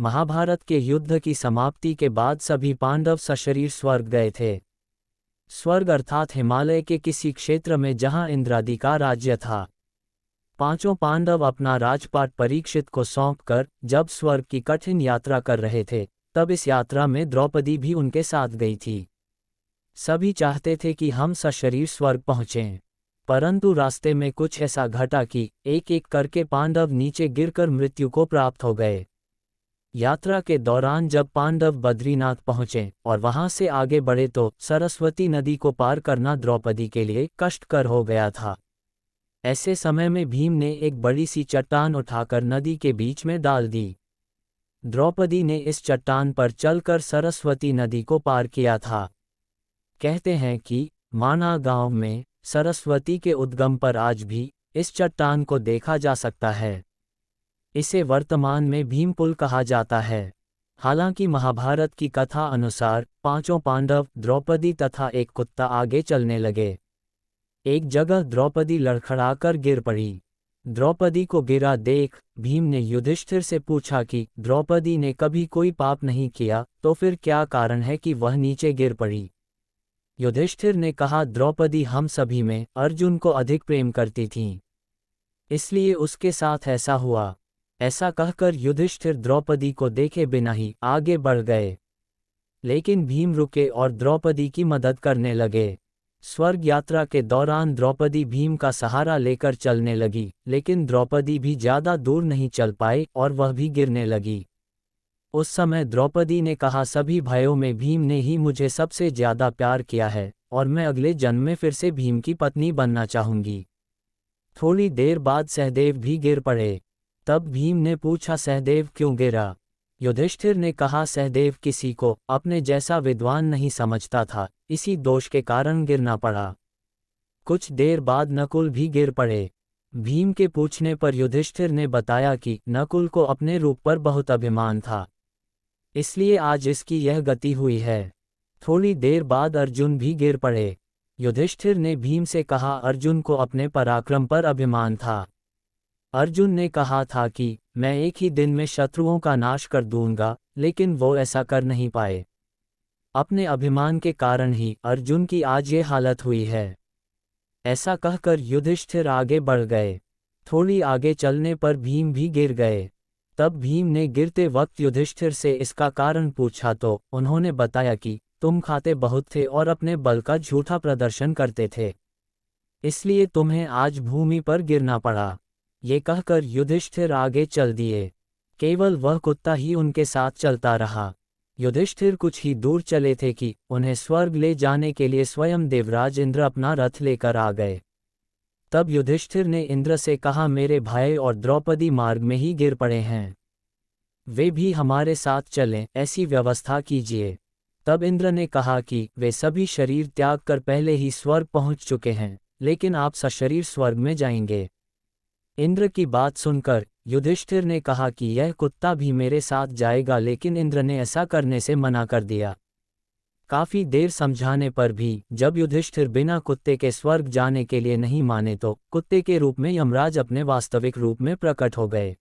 महाभारत के युद्ध की समाप्ति के बाद सभी पांडव सशरीर स्वर्ग गए थे। स्वर्ग अर्थात हिमालय के किसी क्षेत्र में जहां इंद्रादि का राज्य था। पांचों पांडव अपना राजपाट परीक्षित को सौंपकर जब स्वर्ग की कठिन यात्रा कर रहे थे, तब इस यात्रा में द्रौपदी भी उनके साथ गई थी। सभी चाहते थे कि हम सशरीर स्वर्ग पहुँचें, परंतु रास्ते में कुछ ऐसा घटा कि एक एक करके पांडव नीचे गिरकर मृत्यु को प्राप्त हो गए। यात्रा के दौरान जब पांडव बद्रीनाथ पहुँचे और वहां से आगे बढ़े तो सरस्वती नदी को पार करना द्रौपदी के लिए कष्टकर हो गया था। ऐसे समय में भीम ने एक बड़ी सी चट्टान उठाकर नदी के बीच में डाल दी। द्रौपदी ने इस चट्टान पर चलकर सरस्वती नदी को पार किया था। कहते हैं कि माना गांव में सरस्वती के उद्गम पर आज भी इस चट्टान को देखा जा सकता है। इसे वर्तमान में भीमपुल कहा जाता है। हालांकि महाभारत की कथा अनुसार पांचों पांडव, द्रौपदी तथा एक कुत्ता आगे चलने लगे। एक जगह द्रौपदी लड़खड़ाकर गिर पड़ी। द्रौपदी को गिरा देख भीम ने युधिष्ठिर से पूछा कि द्रौपदी ने कभी कोई पाप नहीं किया, तो फिर क्या कारण है कि वह नीचे गिर पड़ी। युधिष्ठिर ने कहा, द्रौपदी हम सभी में अर्जुन को अधिक प्रेम करती थीं, इसलिए उसके साथ ऐसा हुआ। ऐसा कहकर युधिष्ठिर द्रौपदी को देखे बिना ही आगे बढ़ गए, लेकिन भीम रुके और द्रौपदी की मदद करने लगे। स्वर्ग यात्रा के दौरान द्रौपदी भीम का सहारा लेकर चलने लगी, लेकिन द्रौपदी भी ज्यादा दूर नहीं चल पाए और वह भी गिरने लगी। उस समय द्रौपदी ने कहा, सभी भाइयों में भीम ने ही मुझे सबसे ज्यादा प्यार किया है और मैं अगले जन्म में फिर से भीम की पत्नी बनना चाहूंगी। थोड़ी देर बाद सहदेव भी गिर पड़े। तब भीम ने पूछा, सहदेव क्यों गिरा? युधिष्ठिर ने कहा, सहदेव किसी को अपने जैसा विद्वान नहीं समझता था, इसी दोष के कारण गिरना पड़ा। कुछ देर बाद नकुल भी गिर पड़े। भीम के पूछने पर युधिष्ठिर ने बताया कि नकुल को अपने रूप पर बहुत अभिमान था, इसलिए आज इसकी यह गति हुई है। थोड़ी देर बाद अर्जुन भी गिर पड़े। युधिष्ठिर ने भीम से कहा, अर्जुन को अपने पराक्रम पर अभिमान था। अर्जुन ने कहा था कि मैं एक ही दिन में शत्रुओं का नाश कर दूंगा, लेकिन वो ऐसा कर नहीं पाए। अपने अभिमान के कारण ही अर्जुन की आज ये हालत हुई है। ऐसा कहकर युधिष्ठिर आगे बढ़ गए। थोड़ी आगे चलने पर भीम भी गिर गए। तब भीम ने गिरते वक्त युधिष्ठिर से इसका कारण पूछा तो उन्होंने बताया कि तुम खाते बहुत थे और अपने बल का झूठा प्रदर्शन करते थे, इसलिए तुम्हें आज भूमि पर गिरना पड़ा। ये कहकर युधिष्ठिर आगे चल दिए। केवल वह कुत्ता ही उनके साथ चलता रहा। युधिष्ठिर कुछ ही दूर चले थे कि उन्हें स्वर्ग ले जाने के लिए स्वयं देवराज इंद्र अपना रथ लेकर आ गए। तब युधिष्ठिर ने इंद्र से कहा, मेरे भाई और द्रौपदी मार्ग में ही गिर पड़े हैं, वे भी हमारे साथ चलें, ऐसी व्यवस्था कीजिए। तब इंद्र ने कहा कि वे सभी शरीर त्याग कर पहले ही स्वर्ग पहुंच चुके हैं, लेकिन आप सशरीर स्वर्ग में जाएंगे। इंद्र की बात सुनकर युधिष्ठिर ने कहा कि यह कुत्ता भी मेरे साथ जाएगा, लेकिन इंद्र ने ऐसा करने से मना कर दिया। काफी देर समझाने पर भी जब युधिष्ठिर बिना कुत्ते के स्वर्ग जाने के लिए नहीं माने तो कुत्ते के रूप में यमराज अपने वास्तविक रूप में प्रकट हो गए।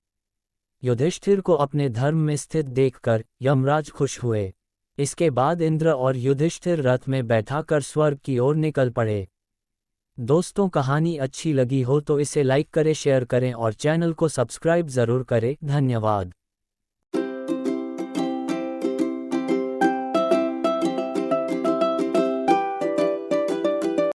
युधिष्ठिर को अपने धर्म में स्थित देखकर यमराज खुश हुए। इसके बाद इंद्र और युधिष्ठिर रथ में बैठाकर स्वर्ग की ओर निकल पड़े। दोस्तों, कहानी अच्छी लगी हो तो इसे लाइक करें, शेयर करें और चैनल को सब्सक्राइब जरूर करें। धन्यवाद।